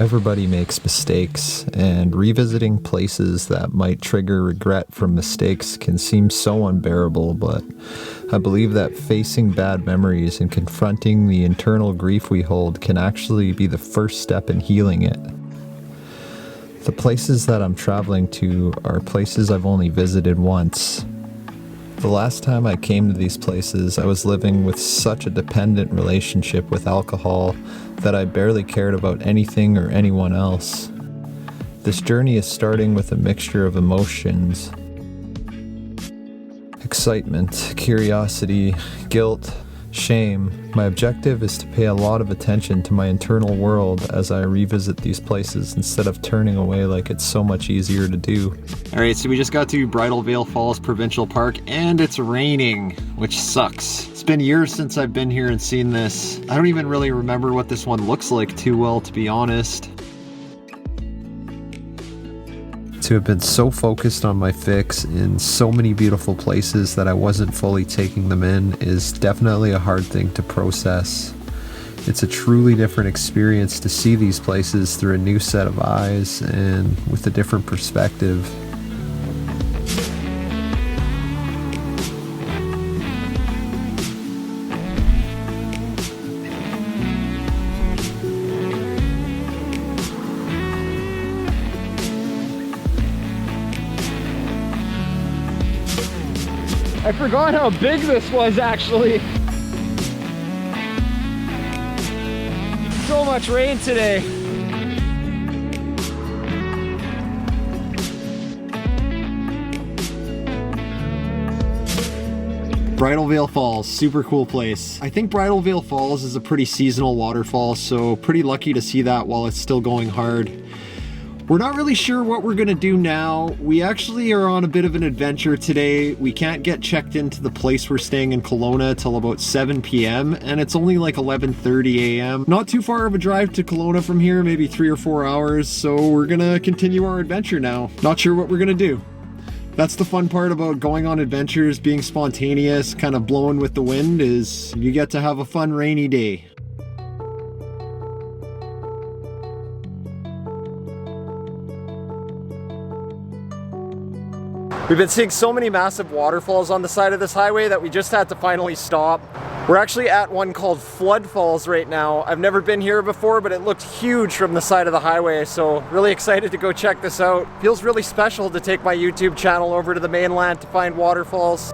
Everybody makes mistakes, and revisiting places that might trigger regret from mistakes can seem so unbearable, but I believe that facing bad memories and confronting the internal grief we hold can actually be the first step in healing it. The places that I'm traveling to are places I've only visited once. The last time I came to these places, I was living with such a dependent relationship with alcohol that I barely cared about anything or anyone else. This journey is starting with a mixture of emotions: excitement, curiosity, guilt, shame. My objective is to pay a lot of attention to my internal world as I revisit these places instead of turning away like it's so much easier to do. Alright, so we just got to Bridal Veil Falls Provincial Park and it's raining, which sucks. It's been years since I've been here and seen this. I don't even really remember what this one looks like too well, to be honest. To have been so focused on my fix in so many beautiful places that I wasn't fully taking them in is definitely a hard thing to process. It's a truly different experience to see these places through a new set of eyes and with a different perspective. I forgot how big this was actually. So much rain today. Bridal Veil Falls, super cool place. I think Bridal Veil Falls is a pretty seasonal waterfall, so pretty lucky to see that while it's still going hard. We're not really sure what we're gonna do now. We actually are on a bit of an adventure today. We can't get checked into the place we're staying in Kelowna till about 7 p.m. and it's only like 11:30 a.m. Not too far of a drive to Kelowna from here, maybe 3 or 4 hours, so we're gonna continue our adventure now. Not sure what we're gonna do. That's the fun part about going on adventures, being spontaneous, kind of blowing with the wind, is you get to have a fun rainy day. We've been seeing so many massive waterfalls on the side of this highway that we just had to finally stop. We're actually at one called Flood Falls right now. I've never been here before, but it looked huge from the side of the highway, so really excited to go check this out. Feels really special to take my YouTube channel over to the mainland to find waterfalls.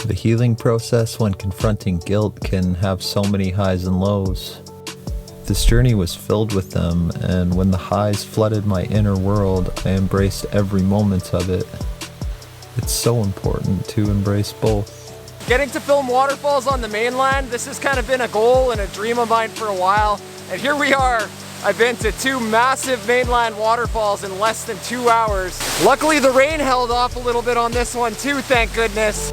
The healing process when confronting guilt can have so many highs and lows. This journey was filled with them, and when the highs flooded my inner world, I embraced every moment of it. It's so important to embrace both. Getting to film waterfalls on the mainland, this has kind of been a goal and a dream of mine for a while, and here we are. I've been to 2 massive mainland waterfalls in less than 2 hours. Luckily the rain held off a little bit on this one too, thank goodness.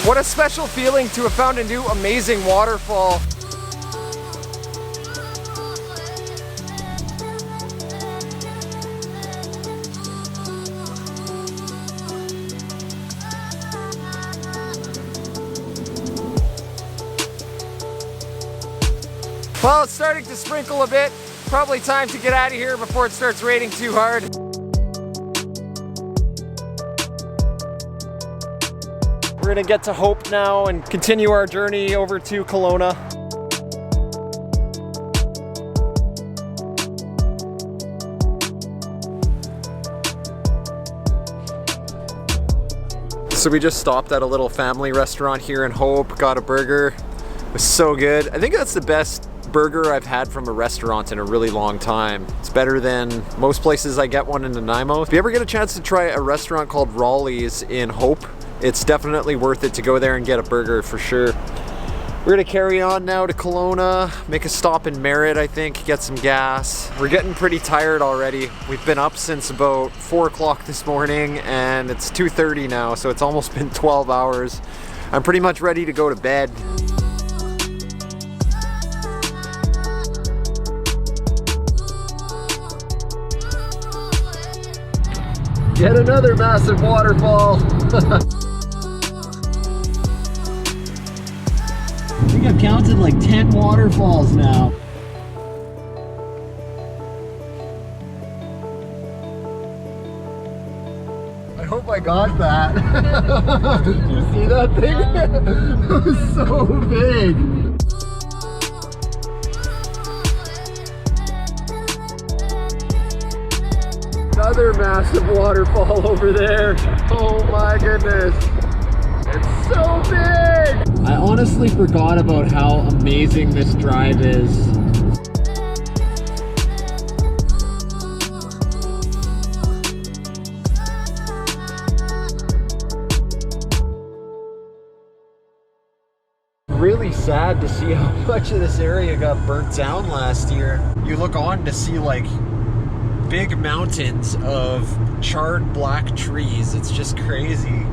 What a special feeling to have found a new amazing waterfall. Well, it's starting to sprinkle a bit. Probably time to get out of here before it starts raining too hard. We're gonna get to Hope now and continue our journey over to Kelowna. So we just stopped at a little family restaurant here in Hope, got a burger. It was so good. I think that's the best burger I've had from a restaurant in a really long time. It's better than most places I get one in Nanaimo. If you ever get a chance to try a restaurant called Raleigh's in Hope, it's definitely worth it to go there and get a burger for sure. We're gonna carry on now to Kelowna, make a stop in Merritt, I think, get some gas. We're getting pretty tired already. We've been up since about 4 o'clock this morning and it's 2:30 now, so it's almost been 12 hours. I'm pretty much ready to go to bed. Yet another massive waterfall. I think I've counted like 10 waterfalls now. I hope I got that. Did you see that thing? It was so big. Another massive waterfall over there. Oh my goodness. It's so big. I honestly forgot about how amazing this drive is. Really sad to see how much of this area got burnt down last year. You look on to see like big mountains of charred black trees. It's just crazy.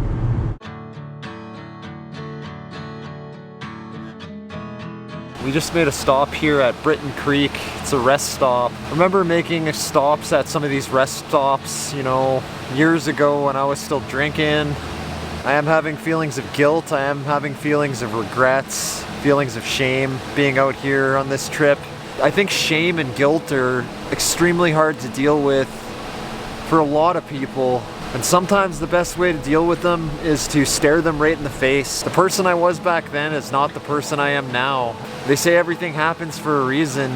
We just made a stop here at Brittish Creek. It's a rest stop. I remember making stops at some of these rest stops, you know, years ago when I was still drinking. I am having feelings of guilt. I am having feelings of regrets, feelings of shame being out here on this trip. I think shame and guilt are extremely hard to deal with for a lot of people. And sometimes the best way to deal with them is to stare them right in the face. The person I was back then is not the person I am now. They say everything happens for a reason.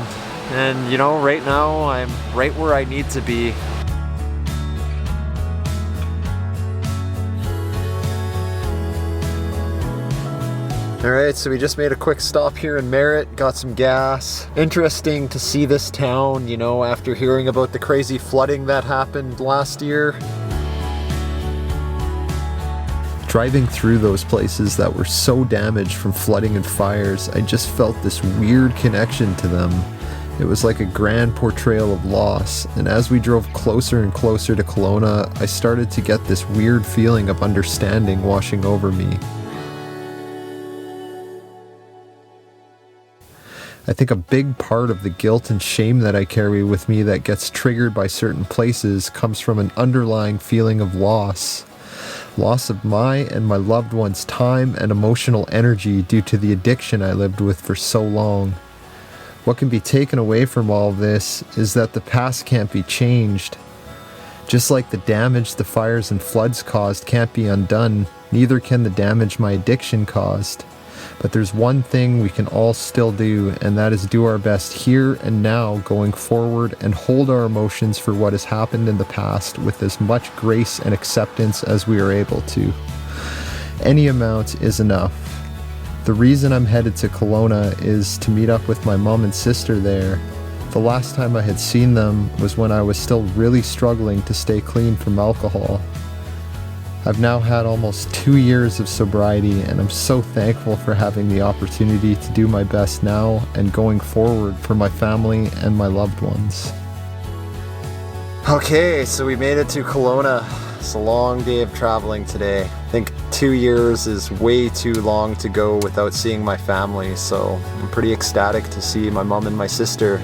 And you know, right now I'm right where I need to be. Alright, so we just made a quick stop here in Merritt, got some gas. Interesting to see this town, you know, after hearing about the crazy flooding that happened last year. Driving through those places that were so damaged from flooding and fires, I just felt this weird connection to them. It was like a grand portrayal of loss, and as we drove closer and closer to Kelowna, I started to get this weird feeling of understanding washing over me. I think a big part of the guilt and shame that I carry with me that gets triggered by certain places comes from an underlying feeling of loss. Loss of my and my loved ones' time and emotional energy due to the addiction I lived with for so long. What can be taken away from all of this is that the past can't be changed. Just like the damage the fires and floods caused can't be undone, neither can the damage my addiction caused. But there's one thing we can all still do, and that is do our best here and now going forward and hold our emotions for what has happened in the past with as much grace and acceptance as we are able to. Any amount is enough. The reason I'm headed to Kelowna is to meet up with my mom and sister there. The last time I had seen them was when I was still really struggling to stay clean from alcohol. I've now had almost 2 years of sobriety, and I'm so thankful for having the opportunity to do my best now and going forward for my family and my loved ones. Okay, so we made it to Kelowna. It's a long day of traveling today. I think 2 years is way too long to go without seeing my family, so I'm pretty ecstatic to see my mom and my sister.